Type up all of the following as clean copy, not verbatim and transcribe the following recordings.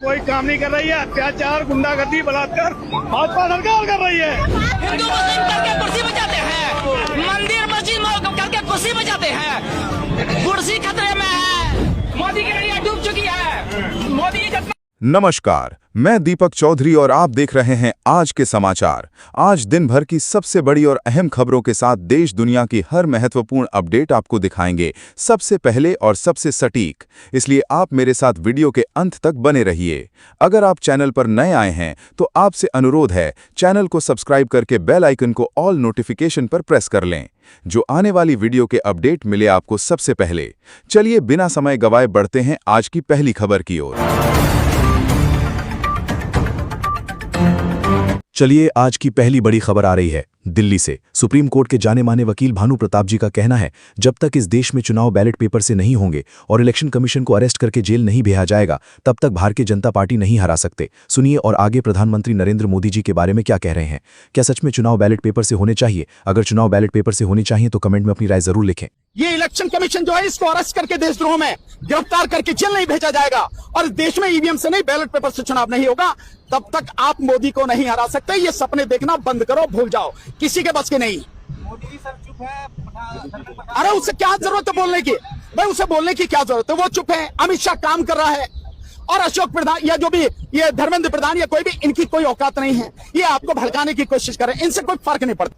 कोई काम नहीं कर रही है। अत्याचार, गुंडागर्दी, बलात्कार भाजपा सरकार कर रही है। हिंदू मुस्लिम करके कुर्सी बचाते हैं, मंदिर मस्जिद करके कुर्सी बचाते हैं। कुर्सी खतरे में है, मोदी की नैया डूब चुकी है। मोदी नमस्कार, मैं दीपक चौधरी और आप देख रहे हैं आज के समाचार। आज दिन भर की सबसे बड़ी और अहम खबरों के साथ देश दुनिया की हर महत्वपूर्ण अपडेट आपको दिखाएंगे, सबसे पहले और सबसे सटीक। इसलिए आप मेरे साथ वीडियो के अंत तक बने रहिए। अगर आप चैनल पर नए आए हैं तो आपसे अनुरोध है, चैनल को सब्सक्राइब करके बेल आइकन को ऑल नोटिफिकेशन पर प्रेस कर लें, जो आने वाली वीडियो के अपडेट मिले आपको सबसे पहले। चलिए बिना समय गवाए बढ़ते हैं आज की पहली खबर की ओर। चलिए आज की पहली बड़ी खबर आ रही है दिल्ली से। सुप्रीम कोर्ट के जाने माने वकील भानु प्रताप जी का कहना है, जब तक इस देश में चुनाव बैलेट पेपर से नहीं होंगे और इलेक्शन कमीशन को अरेस्ट करके जेल नहीं भेजा जाएगा, तब तक भारतीय जनता पार्टी नहीं हरा सकते। सुनिए और आगे प्रधानमंत्री नरेंद्र मोदी जी के बारे में क्या कह रहे हैं। क्या सच में चुनाव बैलेट पेपर से होने चाहिए? अगर चुनाव बैलेट पेपर से होने चाहिए तो कमेंट में अपनी राय जरूर लिखें। ये इलेक्शन कमीशन जो है, इसको अरेस्ट करके देशद्रोह में गिरफ्तार करके जेल नहीं भेजा जाएगा और देश में ईवीएम से नहीं, बैलेट पेपर से चुनाव नहीं होगा, तब तक आप मोदी को नहीं हरा सकते। ये सपने देखना बंद करो, भूल जाओ, किसी के बस के नहीं। मोदी सर चुप है। अरे उससे क्या जरूरत है बोलने की? भाई उसे बोलने की क्या जरूरत है? वो चुप है। अमित शाह काम कर रहा है और अशोक प्रधान या जो भी ये धर्मेंद्र प्रधान या कोई भी, इनकी कोई औकात नहीं है। ये आपको भड़काने की कोशिश कर रहे हैं, इनसे कोई फर्क नहीं पड़ता।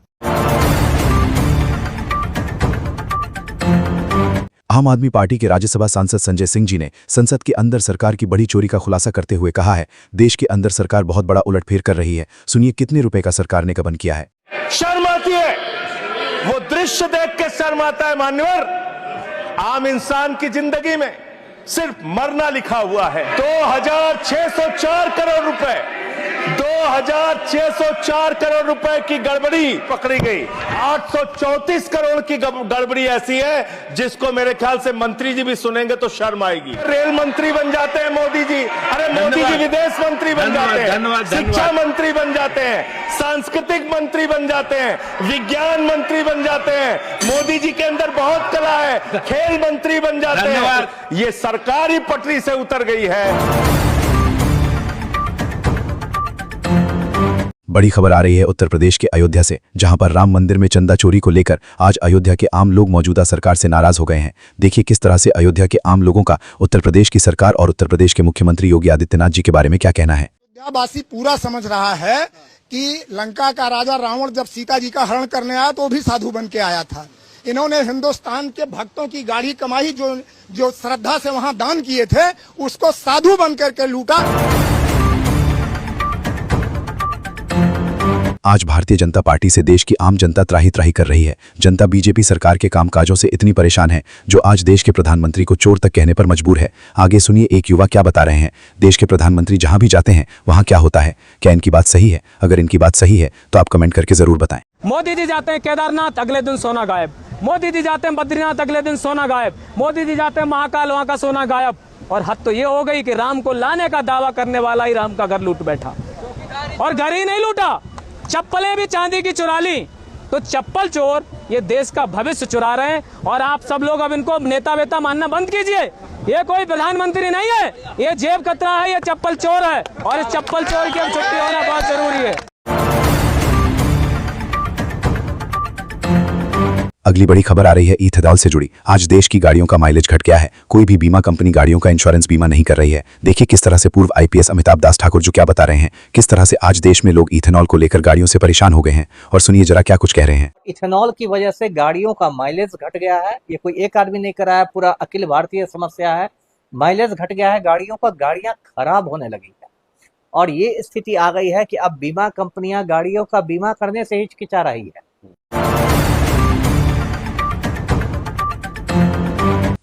आम आदमी पार्टी के राज्यसभा सांसद संजय सिंह जी ने संसद के अंदर सरकार की बड़ी चोरी का खुलासा करते हुए कहा है, देश के अंदर सरकार बहुत बड़ा उलटफेर कर रही है। सुनिए कितने रुपए का सरकार ने गबन किया है। शर्म आती है, वो दृश्य देख के शर्म आता है मान्यवर। आम इंसान की जिंदगी में सिर्फ मरना लिखा हुआ है। 2604 करोड़ रुपए, 2604 करोड़ रुपए की गड़बड़ी पकड़ी गई। 834 करोड़ की गड़बड़ी ऐसी है जिसको मेरे ख्याल से मंत्री जी भी सुनेंगे तो शर्म आएगी। रेल मंत्री बन जाते हैं मोदी जी, अरे मोदी जी विदेश मंत्री बन जाते हैं, शिक्षा मंत्री बन जाते हैं, सांस्कृतिक मंत्री बन जाते हैं, विज्ञान मंत्री बन जाते हैं। मोदी जी के अंदर बहुत कला है, खेल मंत्री बन जाते हैं। ये सरकारी पटरी से उतर गई है। बड़ी खबर आ रही है उत्तर प्रदेश के अयोध्या से, जहां पर राम मंदिर में चंदा चोरी को लेकर आज अयोध्या के आम लोग मौजूदा सरकार से नाराज हो गए हैं। देखिए किस तरह से अयोध्या के आम लोगों का उत्तर प्रदेश की सरकार और उत्तर प्रदेश के मुख्यमंत्री योगी आदित्यनाथ जी के बारे में क्या कहना है। अयोध्यावासी पूरा समझ रहा है कि लंका का राजा रावण जब सीता जी का हरण करने आया तो भी साधु बन के आया था। इन्होंने हिंदुस्तान के भक्तों की गाढ़ी कमाई जो श्रद्धा से वहां दान किए थे, उसको साधु बन करके लूटा। आज भारतीय जनता पार्टी से देश की आम जनता त्राही त्राही कर रही है। जनता बीजेपी सरकार के कामकाजों से इतनी परेशान है, जो आज देश के प्रधानमंत्री को चोर तक कहने पर मजबूर है। आगे सुनिए एक युवा क्या बता रहे हैं। देश के प्रधानमंत्री जहां भी जाते हैं वहां क्या होता है? क्या इनकी बात सही है? अगर इनकी बात सही है तो आप कमेंट करके जरूर बताएं। मोदी जी जाते हैं केदारनाथ, अगले दिन सोना गायब। मोदी जी जाते हैं बद्रीनाथ, अगले दिन सोना गायब। मोदी जी जाते हैं महाकाल, वहां का सोना गायब। और हद तो ये हो गई कि राम को लाने का दावा करने वाला ही राम का घर लूट बैठा, और घर ही नहीं लूटा, चप्पलें भी चांदी की चुरा ली। तो चप्पल चोर ये देश का भविष्य चुरा रहे हैं, और आप सब लोग अब इनको नेता वेता मानना बंद कीजिए। ये कोई प्रधानमंत्री नहीं है, ये जेब कतरा है, ये चप्पल चोर है, और इस चप्पल चोर की अब छुट्टी होना बहुत जरूरी है। अगली बड़ी खबर आ रही है इथेनॉल से जुड़ी। आज देश की गाड़ियों का माइलेज घट गया है। कोई भी बीमा कंपनी गाड़ियों का इंश्योरेंस बीमा नहीं कर रही है। देखिए किस तरह से पूर्व आईपीएस अमिताभ दास ठाकुर जो क्या बता रहे हैं, किस तरह से आज देश में लोग इथेनॉल को लेकर गाड़ियों से परेशान हो गए हैं। और सुनिए जरा क्या कुछ कह रहे हैं। इथेनॉल की वजह से गाड़ियों का माइलेज घट गया है। ये कोई एक आदमी नहीं कर रहा है, पूरा अखिल भारतीय समस्या है। माइलेज घट गया है गाड़ियों का, गाड़ियां खराब होने लगी है, और ये स्थिति आ गई है कि अब बीमा कंपनियां गाड़ियों का बीमा करने से हिचकिचा रही है।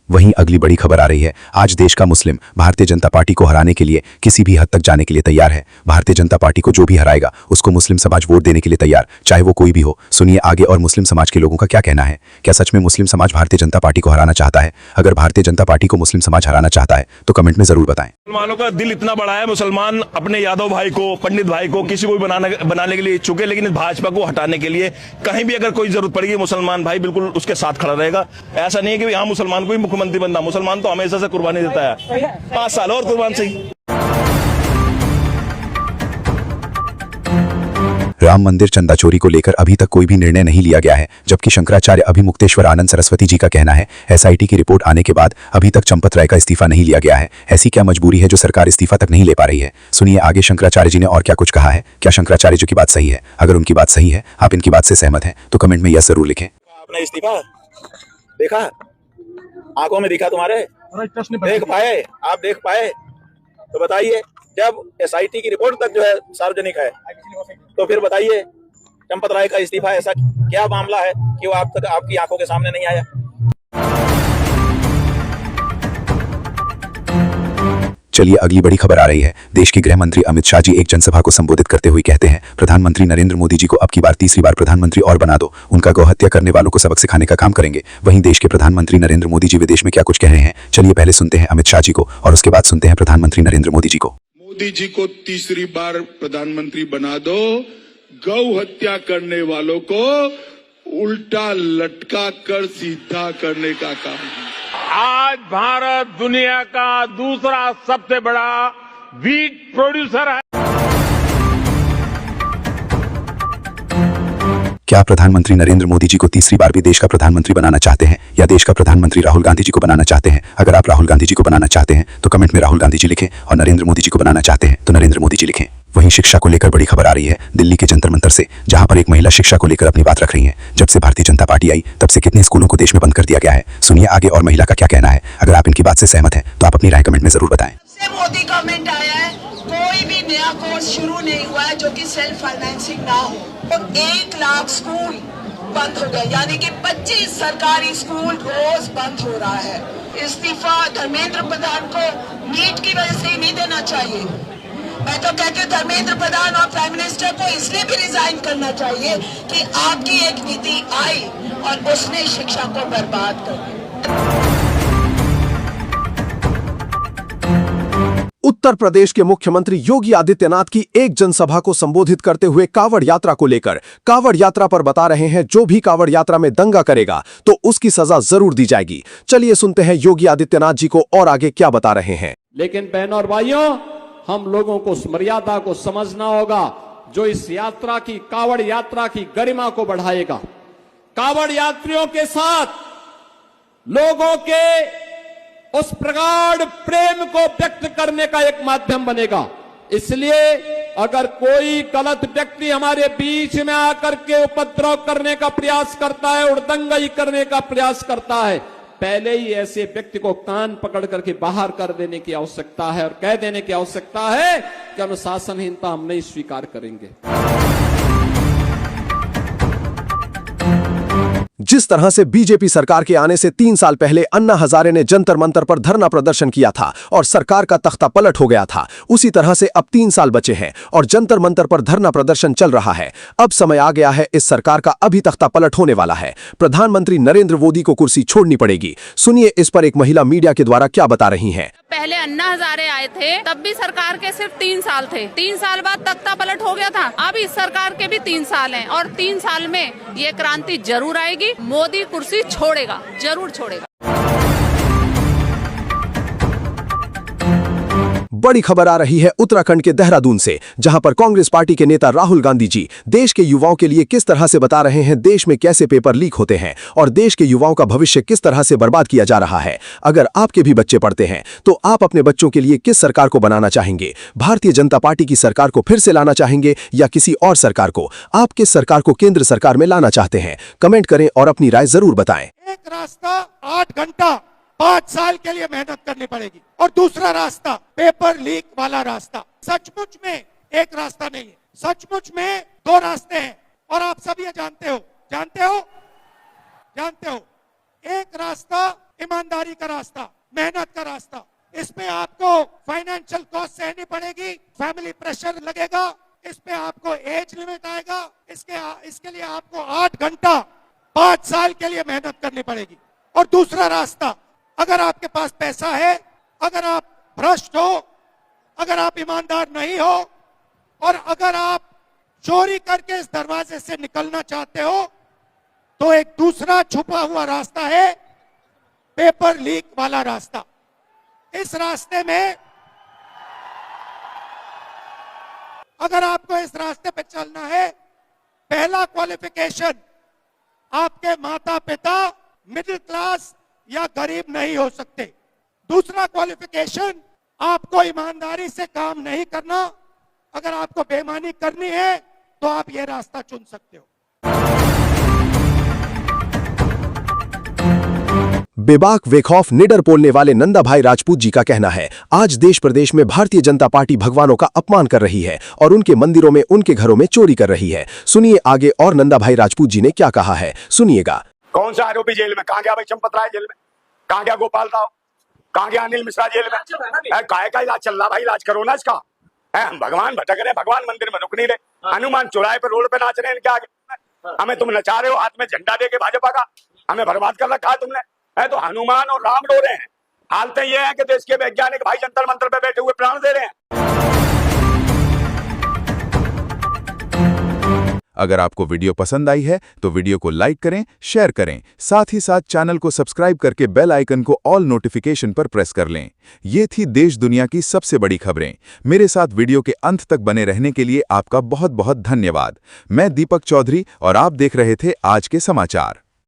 वहीं अगली बड़ी खबर आ रही है। आज देश का मुस्लिम भारतीय जनता पार्टी को हराने के लिए किसी भी हद तक जाने के लिए तैयार है। भारतीय जनता पार्टी को जो भी हराएगा उसको मुस्लिम समाज वोट देने के लिए तैयार, चाहे वो कोई भी हो। सुनिए आगे और मुस्लिम समाज के लोगों का क्या कहना है। क्या सच में मुस्लिम समाज भारतीय जनता पार्टी को हराना चाहता है? अगर भारतीय जनता पार्टी को मुस्लिम समाज हराना चाहता है तो कमेंट में जरूर बताएं। मुसलमानों का दिल इतना बड़ा है, मुसलमान अपने यादव भाई को, पंडित भाई को, किसी को भी बनाने के लिए इच्छुक है, लेकिन भाजपा को हटाने के लिए कहीं भी अगर कोई जरूरत पड़ेगी, मुसलमान भाई बिल्कुल उसके साथ खड़ा रहेगा। ऐसा नहीं है कि यहाँ मुसलमान को ही मुख्यमंत्री बनना, मुसलमान तो हमेशा से कुर्बानी देता है। 5 साल और कुर्बान सही। राम मंदिर चंदा चोरी को लेकर अभी तक कोई भी निर्णय नहीं लिया गया है, जबकि शंकराचार्य अभिमुक्तेश्वर आनंद सरस्वती जी का कहना है एसआईटी की रिपोर्ट आने के बाद अभी तक चंपत राय का इस्तीफा नहीं लिया गया है। ऐसी क्या मजबूरी है जो सरकार इस्तीफा तक नहीं ले पा रही है? सुनिए आगे शंकराचार्य जी ने और क्या कुछ कहा है। क्या शंकराचार्य जी की बात सही है? अगर उनकी बात सही है, आप इनकी बात से सहमत हैं, तो कमेंट में यस जरूर लिखें। आपने इस्तीफा देखा? आंखों में दिखा तुम्हारे? देख पाए? आप देख पाए? तो बताइए, जब एसआईटी की रिपोर्ट तक जो है सार्वजनिक है, तो फिर बताइए चंपत राय का इस्तीफा ऐसा क्या मामला है कि वो आप तक आपकी आंखों के सामने नहीं आया? चलिए अगली बड़ी खबर आ रही है। देश के गृह मंत्री अमित शाह जी एक जनसभा को संबोधित करते हुए कहते हैं प्रधानमंत्री नरेंद्र मोदी जी को अब की बार तीसरी बार प्रधानमंत्री और बना दो, उनका गौहत्या करने वालों को सबक सिखाने का काम करेंगे। वहीं देश के प्रधानमंत्री नरेंद्र मोदी जी विदेश में क्या कुछ कह रहे हैं, चलिए पहले सुनते हैं अमित शाह जी को और उसके बाद सुनते हैं प्रधानमंत्री नरेंद्र मोदी जी को। मोदी जी को तीसरी बार प्रधानमंत्री बना दो, गौ हत्या करने वालों को उल्टा लटका कर सीधा करने का काम है। आज भारत दुनिया का दूसरा सबसे बड़ा वीट प्रोड्यूसर है। क्या प्रधानमंत्री नरेंद्र मोदी जी को तीसरी बार भी देश का प्रधानमंत्री बनाना चाहते हैं या देश का प्रधानमंत्री राहुल गांधी जी को बनाना चाहते हैं? अगर आप राहुल गांधी जी को बनाना चाहते हैं तो कमेंट में राहुल गांधी जी लिखें और नरेंद्र मोदी जी को बनाना चाहते हैं तो नरेंद्र मोदी जी लिखें। वहीं शिक्षा को लेकर बड़ी खबर आ रही है दिल्ली के जंतर मंतर से, जहां पर एक महिला शिक्षा को लेकर अपनी बात रख रही हैं। जब से भारतीय जनता पार्टी आई तब से कितने स्कूलों को देश में बंद कर दिया गया है। सुनिए आगे और महिला का क्या कहना है। अगर आप इनकी बात से सहमत हैं तो आप अपनी राय कमेंट में जरूर बताएं। मोदी गवर्नमेंट आया है, कोई भी नया कोर्स शुरू नहीं हुआ है जो कि सेल्फ फाइनेंसिंग ना हो। तो 1 लाख स्कूल बंद हो गए, यानी कि 25 सरकारी स्कूल रोज बंद हो रहा है। इस्तीफा धर्मेंद्र प्रधान को नीट की वजह से ही नहीं देना चाहिए। मैं तो कहती हूँ धर्मेंद्र प्रधान और प्राइम मिनिस्टर को इसलिए भी रिजाइन करना चाहिए कि आपकी एक नीति आई और उसने शिक्षा को बर्बाद कर दिया। उत्तर प्रदेश के मुख्यमंत्री योगी आदित्यनाथ की एक जनसभा को संबोधित करते हुए कावड़ यात्रा को लेकर कावड़ यात्रा पर बता रहे हैं जो भी कावड़ यात्रा में दंगा करेगा तो उसकी सजा जरूर दी जाएगी। चलिए सुनते हैं योगी आदित्यनाथ जी को और आगे क्या बता रहे हैं। लेकिन बहनों और भाइयों, हम लोगों को उस मर्यादा को समझना होगा जो इस यात्रा की, कावड़ यात्रा की गरिमा को बढ़ाएगा। कावड़ यात्रियों के साथ लोगों के उस प्रगाढ़ प्रेम को व्यक्त करने का एक माध्यम बनेगा। इसलिए अगर कोई गलत व्यक्ति हमारे बीच में आकर के उपद्रव करने का प्रयास करता है, उड़दंगई करने का प्रयास करता है, पहले ही ऐसे व्यक्ति को कान पकड़ करके बाहर कर देने की आवश्यकता है और कह देने की आवश्यकता है कि अनुशासनहीनता हम नहीं स्वीकार करेंगे। जिस तरह से बीजेपी सरकार के आने से 3 साल पहले अन्ना हजारे ने जंतर मंतर पर धरना प्रदर्शन किया था और सरकार का तख्ता पलट हो गया था, उसी तरह से अब 3 साल बचे हैं और जंतर मंतर पर धरना प्रदर्शन चल रहा है। अब समय आ गया है, इस सरकार का अभी तख्ता पलट होने वाला है। प्रधानमंत्री नरेंद्र मोदी को कुर्सी छोड़नी पड़ेगी। सुनिए इस पर एक महिला मीडिया के द्वारा क्या बता रही है। पहले अन्ना हजारे आए थे तब भी सरकार के सिर्फ 3 साल थे, 3 साल बाद तख्ता पलट हो गया था। अब इस सरकार के भी 3 साल हैं और 3 साल में ये क्रांति जरूर आएगी। मोदी कुर्सी छोड़ेगा, जरूर छोड़ेगा। बड़ी खबर आ रही है उत्तराखंड के देहरादून से, जहां पर कांग्रेस पार्टी के नेता राहुल गांधी जी देश के युवाओं के लिए किस तरह से बता रहे हैं देश में कैसे पेपर लीक होते हैं और देश के युवाओं का भविष्य किस तरह से बर्बाद किया जा रहा है। अगर आपके भी बच्चे पढ़ते हैं तो आप अपने बच्चों के लिए किस सरकार को बनाना चाहेंगे? भारतीय जनता पार्टी की सरकार को फिर से लाना चाहेंगे या किसी और सरकार को? आप किस सरकार को केंद्र सरकार में लाना चाहते हैं? कमेंट करें और अपनी राय जरूर बताएं। एक रास्ता 8 घंटा 5 साल के लिए मेहनत करनी पड़ेगी और दूसरा रास्ता पेपर लीक वाला रास्ता। सचमुच में एक रास्ता नहीं है, सचमुच में 2 रास्ते हैं और आप सब ये जानते हो। एक रास्ता ईमानदारी का रास्ता, मेहनत का रास्ता। इसमें आपको फाइनेंशियल कॉस्ट सहनी पड़ेगी, फैमिली प्रेशर लगेगा, इस पे आपको एज लिमिट आएगा, इसके लिए आपको 8 घंटा 5 साल के लिए मेहनत करनी पड़ेगी। और दूसरा रास्ता, अगर आपके पास पैसा है, अगर आप भ्रष्ट हो, अगर आप ईमानदार नहीं हो और अगर आप चोरी करके इस दरवाजे से निकलना चाहते हो तो एक दूसरा छुपा हुआ रास्ता है, पेपर लीक वाला रास्ता। इस रास्ते में अगर आपको इस रास्ते पे चलना है पहला क्वालिफिकेशन, आपके माता पिता मिडिल क्लास या गरीब नहीं हो सकते। दूसरा क्वालिफिकेशन, आपको ईमानदारी से काम नहीं करना। अगर आपको बेईमानी करनी है तो आप ये रास्ता चुन सकते हो। बेबाक बेखौफ निडर बोलने वाले नंदा भाई राजपूत जी का कहना है, आज देश प्रदेश में भारतीय जनता पार्टी भगवानों का अपमान कर रही है और उनके मंदिरों में, उनके घरों में चोरी कर रही है। सुनिए आगे और नंदा भाई राजपूत जी ने क्या कहा है, सुनिएगा। कौन सा आरोपी जेल में? कहाँ गया भाई चंपत राय जेल में? कहाँ गया गोपाल राव? कहाँ गया अनिल मिश्रा जेल में? काय का इलाज चल रहा भाई, इलाज करो ना इसका। हम भगवान भटक रहे, भगवान मंदिर में रुक नहीं रहे, हनुमान चौराहे पर रोड पे नाच रहे हैं इनके आगे। हमें तुम नचा रहे हो हाथ में झंडा देके भाजपा का, हमें बर्बाद कर रखा है तुमने। है तो हनुमान और राम रो रहे हैं। हालतें ये हैं कि देश के वैज्ञानिक भाई जंतर मंतर पे बैठे हुए प्राण दे रहे हैं। अगर आपको वीडियो पसंद आई है तो वीडियो को लाइक करें, शेयर करें, साथ ही साथ चैनल को सब्सक्राइब करके बेल आइकन को ऑल नोटिफिकेशन पर प्रेस कर लें। ये थी देश दुनिया की सबसे बड़ी खबरें। मेरे साथ वीडियो के अंत तक बने रहने के लिए आपका बहुत बहुत धन्यवाद। मैं दीपक चौधरी और आप देख रहे थे आज के समाचार।